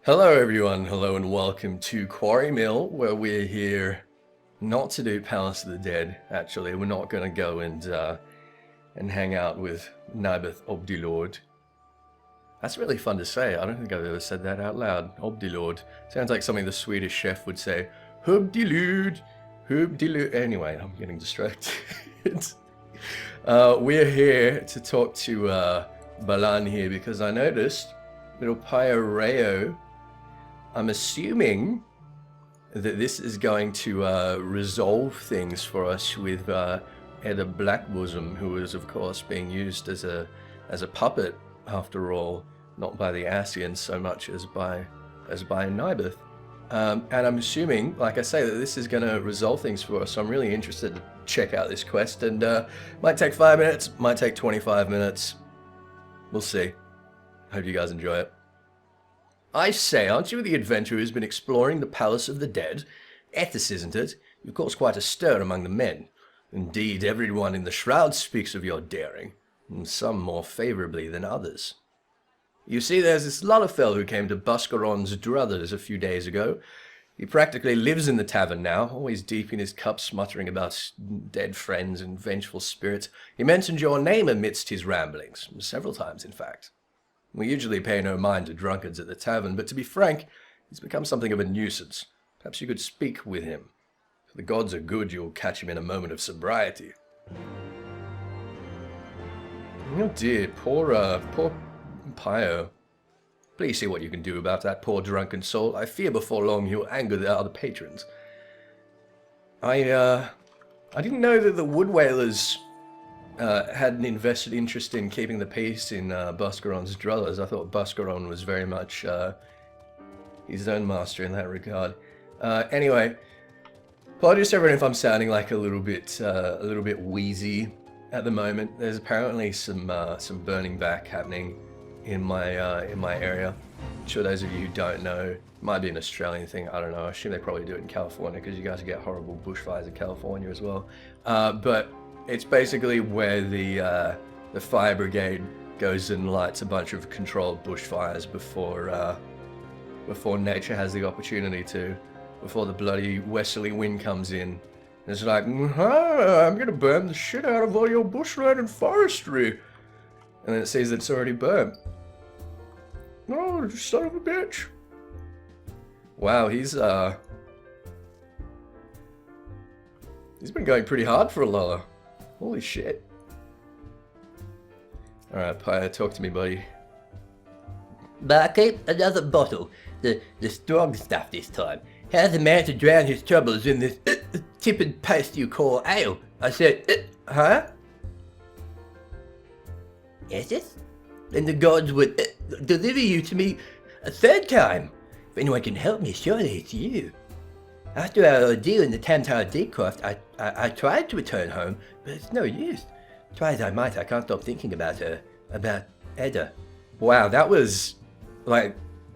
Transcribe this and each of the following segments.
Hello everyone, hello and welcome to Quarrymill, where we're here not to do Palace of the Dead, actually. We're not going to go and hang out with Nibeth Obdilord. That's really fun to say. I don't think I've ever said that out loud. Obdilord. Sounds like something the Swedish chef would say. Hubdilud, Hubdilud. Anyway, I'm getting distracted. We're here to talk to Balan here because I noticed little Pyareo. I'm assuming that this is going to resolve things for us with Edda Blackbosom, who is of course being used as a puppet after all, not by the Ascians so much as by Nibeth. And I'm assuming, like I say, that this is going to resolve things for us. So I'm really interested to check out this quest, and might take 5 minutes, might take 25 minutes. We'll see. Hope you guys enjoy it. I say, aren't you the adventurer who's been exploring the Palace of the Dead? Ethys, isn't it? You've caused quite a stir among the men. Indeed, everyone in the shroud speaks of your daring, and some more favourably than others. You see, there's this Lullafell who came to Buscaron's druthers a few days ago. He practically lives in the tavern now, always deep in his cup, smuttering about dead friends and vengeful spirits. He mentioned your name amidst his ramblings, several times in fact. We usually pay no mind to drunkards at the tavern, but to be frank, he's become something of a nuisance. Perhaps you could speak with him. If the gods are good, you'll catch him in a moment of sobriety. Oh dear, poor Pio. Please see what you can do about that poor drunken soul. I fear before long he'll anger the other patrons. I didn't know that the Wood Whalers had an invested interest in keeping the peace in Buscaron's druthers. I thought Buscaron was very much his own master in that regard. Anyway, apologies to everyone if I'm sounding like a little bit wheezy at the moment. There's apparently some burning back happening in my area. I'm sure those of you who don't know, it might be an Australian thing. I don't know. I assume they probably do it in California because you guys get horrible bushfires in California as well. But it's basically where the fire brigade goes and lights a bunch of controlled bushfires before nature has the opportunity to, before the bloody westerly wind comes in. And it's like, I'm gonna burn the shit out of all your bushland and forestry. And then it sees that it's already burnt. Oh, you son of a bitch. Wow, he's been going pretty hard for a luller. Holy shit. Alright, Pyre, talk to me, buddy. Barkeep, another bottle. The strong stuff this time. How's a man to drown his troubles in this tepid paste you call ale? I said, huh? Yes, yes? Then the gods would deliver you to me a third time. If anyone can help me, surely it's you. After our ordeal in the Tamtar Decroft, I tried to return home, but it's no use. Try as I might, I can't stop thinking about her, about Edda. Wow, that was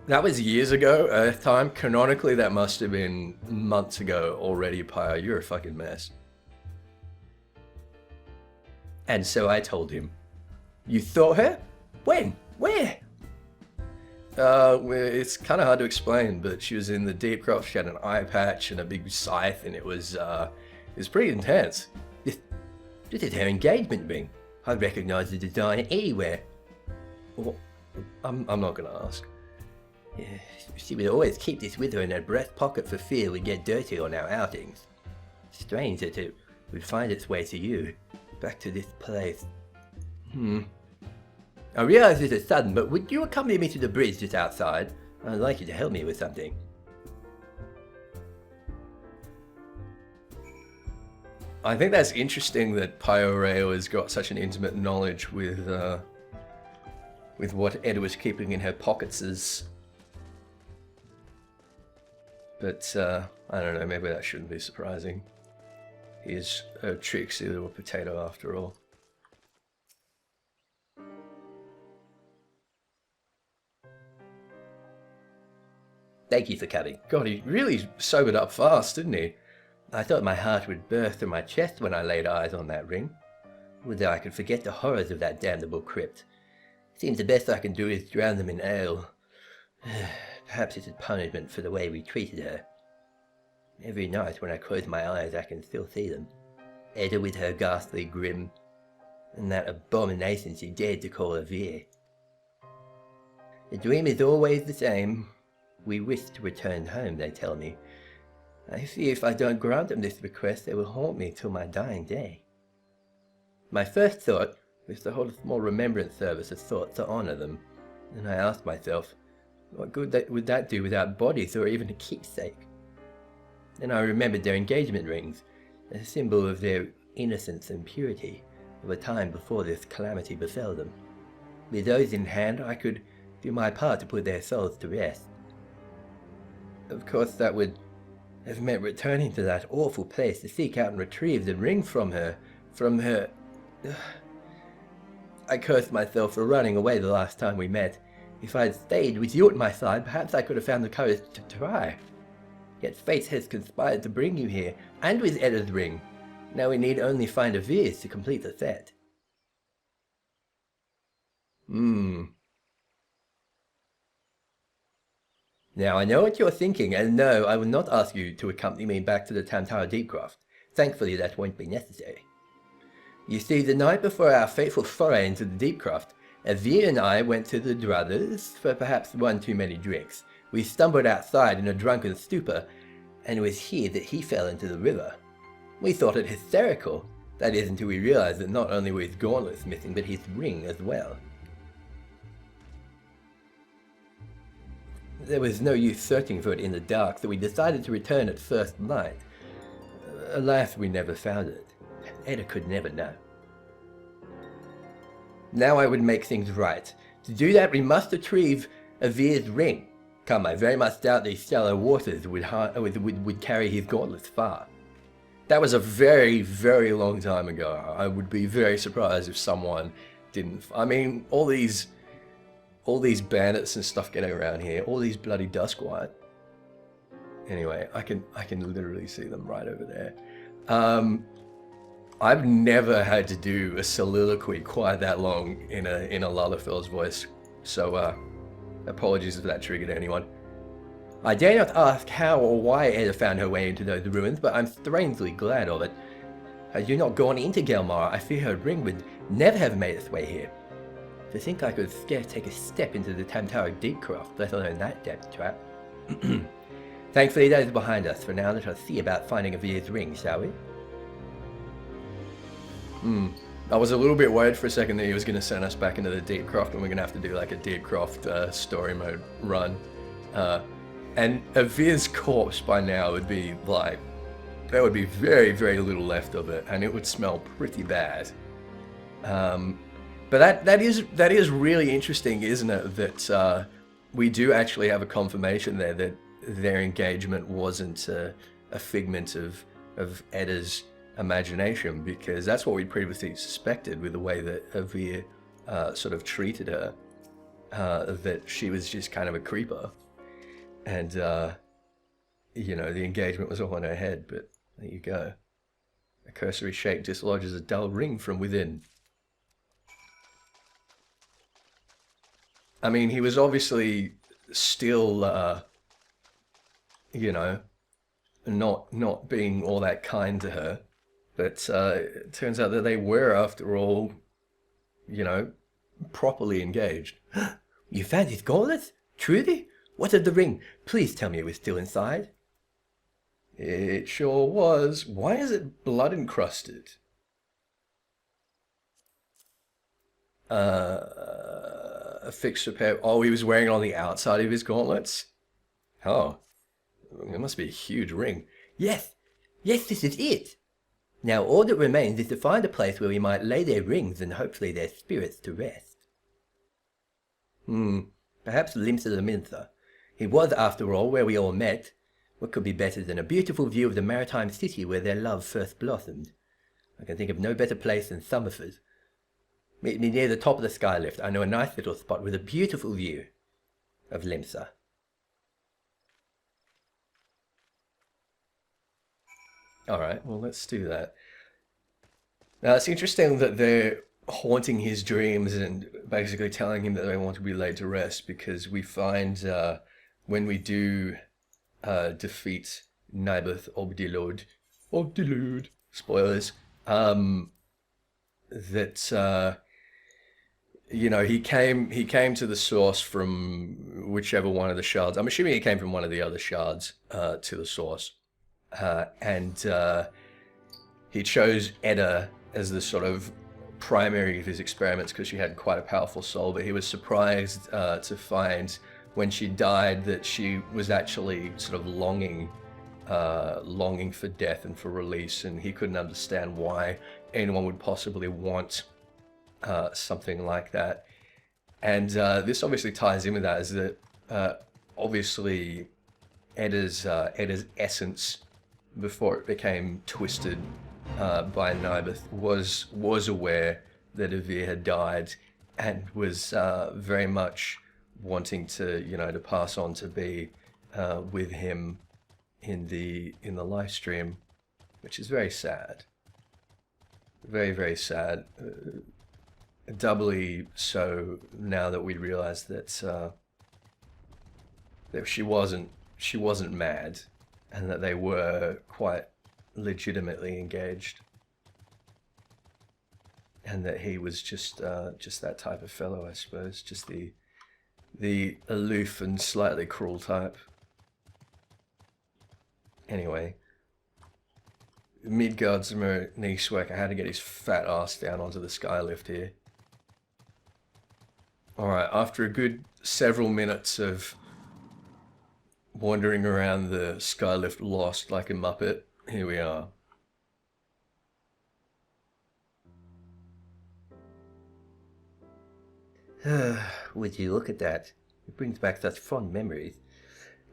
years ago, Earth time. Canonically, that must have been months ago already, Pyre. You're a fucking mess. And so I told him. You thought her? When? Where? It's kind of hard to explain, but she was in the deep crop. She had an eye patch and a big scythe, and it was pretty intense. This is her engagement ring. I recognize the design anywhere. Well, I'm not gonna ask. Yeah, she would always keep this with her in her breast pocket for fear we'd get dirty on our outings. Strange that it would find its way to you, back to this place. I realize this is sudden, but would you accompany me to the bridge just outside? I'd like you to help me with something. I think that's interesting that Pyoreo has got such an intimate knowledge with what Edda was keeping in her pockets. But I don't know, maybe that shouldn't be surprising. He is a tricksy little potato after all. Thank you for coming. God, he really sobered up fast, didn't he? I thought my heart would burst through my chest when I laid eyes on that ring. Would that I could forget the horrors of that damnable crypt. Seems the best I can do is drown them in ale. Perhaps it's a punishment for the way we treated her. Every night when I close my eyes I can still see them. Edda with her ghastly grim, and that abomination she dared to call Avere. The dream is always the same. We wish to return home, they tell me. I fear if I don't grant them this request, they will haunt me till my dying day. My first thought was to hold a small remembrance service of sorts to honor them, and I asked myself, what good would that do without bodies or even a keepsake? Then I remembered their engagement rings, a symbol of their innocence and purity of a time before this calamity befell them. With those in hand, I could do my part to put their souls to rest. Of course, that would have meant returning to that awful place to seek out and retrieve the ring from her. I cursed myself for running away the last time we met. If I had stayed with you at my side, perhaps I could have found the courage to try. Yet fate has conspired to bring you here, and with Edda's ring. Now we need only find Avere's to complete the set. Now I know what you're thinking, and no, I will not ask you to accompany me back to the Tamtara Deepcroft. Thankfully that won't be necessary. You see, the night before our fateful foray into the Deepcroft, Avere and I went to the Druthers for perhaps one too many drinks. We stumbled outside in a drunken stupor, and it was here that he fell into the river. We thought it hysterical, that is until we realized that not only were his gauntlets missing, but his ring as well. There was no use searching for it in the dark, so we decided to return at first light. Alas, we never found it. Edda could never know. Now I would make things right. To do that, we must retrieve Avere's ring. Come, I very much doubt these shallow waters would carry his gauntlets far. That was a very, very long time ago. I would be very surprised if someone didn't. I mean, all these bandits and stuff getting around here, all these bloody Duskwhite. Anyway, I can literally see them right over there. I've never had to do a soliloquy quite that long in a Lalafell's voice, so apologies if that triggered anyone. I dare not ask how or why Edda found her way into those ruins, but I'm strangely glad of it. Had you not gone into Gelmar, I fear her ring would never have made its way here. To think I could scarce take a step into the Tamtara Deepcroft, let alone that death trap. Thankfully that is behind us. For now, let us see about finding Avere's ring, shall we? I was a little bit worried for a second that he was going to send us back into the Deepcroft and we're going to have to do like a Deepcroft story mode run. And Avere's corpse by now would be like, there would be very, very little left of it, and it would smell pretty bad. But that is really interesting, isn't it? That we do actually have a confirmation there that their engagement wasn't a figment of Edda's imagination, because that's what we previously suspected with the way that Avere sort of treated her, that she was just kind of a creeper, and you know, the engagement was all in her head. But there you go. A cursory shake dislodges a dull ring from within. I mean, he was obviously still, you know, not being all that kind to her. But it turns out that they were, after all, you know, properly engaged. You found his gauntlets? Truly? What of the ring? Please tell me it was still inside. It sure was. Why is it blood encrusted? A fixture pair. Oh, he was wearing it on the outside of his gauntlets? Oh, it must be a huge ring. Yes, this is it. Now all that remains is to find a place where we might lay their rings and hopefully their spirits to rest. Perhaps Limsa the Mintha. It was, after all, where we all met. What could be better than a beautiful view of the maritime city where their love first blossomed? I can think of no better place than Summerford. Meet me near the top of the skylift. I know a nice little spot with a beautiful view of Limsa. Alright, well, let's do that. Now, it's interesting that they're haunting his dreams and basically telling him that they want to be laid to rest, because we find when we do defeat Naibeth Obdilod, spoilers, that you know, he came to the source from whichever one of the shards. I'm assuming he came from one of the other shards to the source, and he chose Edda as the sort of primary of his experiments because she had quite a powerful soul. But he was surprised to find when she died that she was actually sort of longing for death and for release, and he couldn't understand why anyone would possibly want something like that. And this obviously ties in with that, is that obviously Edda's essence, before it became twisted by Naibeth, was aware that Avere had died and was very much wanting to, you know, to pass on to be with him in the live stream, which is very sad. Very, very sad. Doubly so now that we realize that she wasn't mad, and that they were quite legitimately engaged, and that he was just that type of fellow, I suppose, just the aloof and slightly cruel type. Anyway, Midgard's niece worker had to get his fat ass down onto the skylift here. Alright, after a good several minutes of wandering around the skylift lost like a muppet, here we are. Would you look at that? It brings back such fond memories.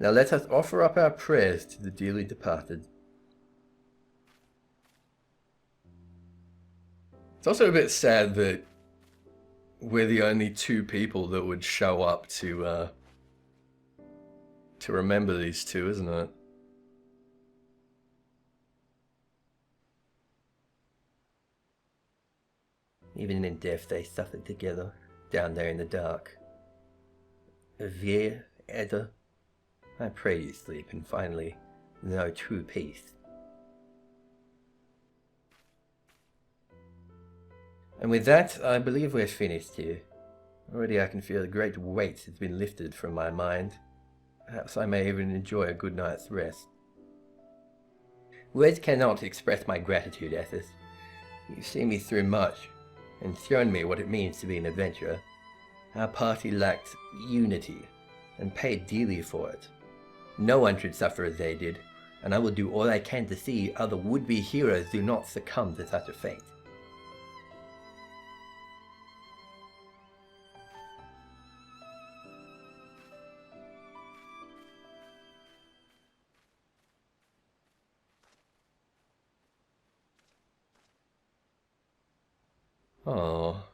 Now let us offer up our prayers to the dearly departed. It's also a bit sad that we're the only two people that would show up to remember these two, isn't it? Even in death they suffered together, down there in the dark. Avere, Edda, I pray you sleep and finally know true peace. And with that, I believe we're finished here. Already I can feel a great weight has been lifted from my mind. Perhaps I may even enjoy a good night's rest. Words cannot express my gratitude, Ethys. You've seen me through much, and shown me what it means to be an adventurer. Our party lacked unity, and paid dearly for it. No one should suffer as they did, and I will do all I can to see other would-be heroes do not succumb to such a fate. Oh.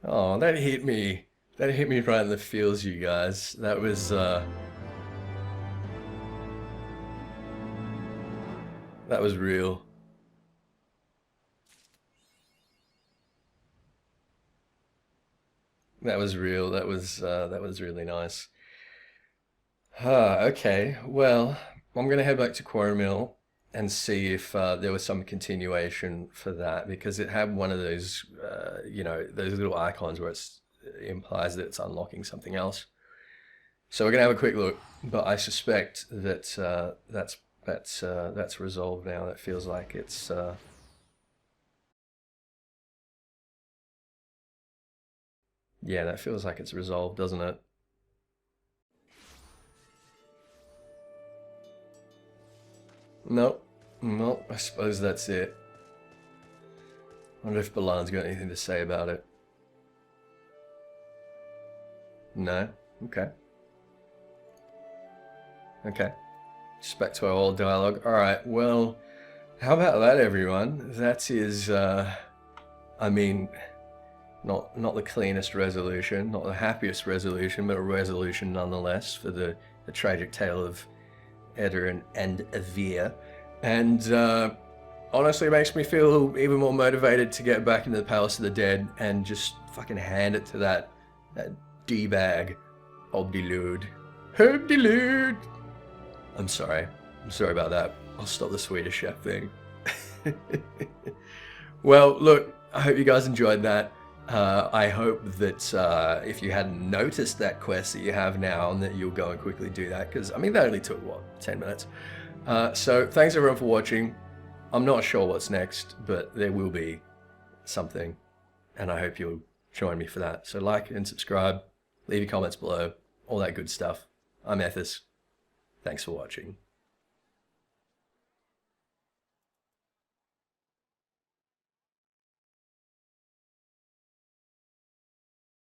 Oh, that hit me. That hit me right in the feels, you guys. That was real. That was real. That was really nice. Okay. Well, I'm gonna head back to Quarrymill and see if there was some continuation for that, because it had one of those, you know, those little icons where it implies that it's unlocking something else. So we're gonna have a quick look, but I suspect that that's resolved now. That feels like it's. Yeah, that feels like it's resolved, doesn't it? Nope. Nope, I suppose that's it. Wonder if Balan's got anything to say about it. No? Okay. Okay. Just back to our old dialogue. Alright, well, how about that, everyone? That is, I mean, Not the cleanest resolution, not the happiest resolution, but a resolution nonetheless for the tragic tale of Edda and Avere. And honestly, it makes me feel even more motivated to get back into the Palace of the Dead and just fucking hand it to that D-bag, Obdilude. Obdilude! I'm sorry about that. I'll stop the Swedish chef thing. Well, look, I hope you guys enjoyed that. I hope that if you hadn't noticed that quest that you have now, and that you'll go and quickly do that, because I mean that only took what, 10 minutes. So thanks everyone for watching. I'm not sure what's next, but there will be something, and I hope you'll join me for that. So like and subscribe, leave your comments below, all that good stuff. I'm Ethys. Thanks for watching.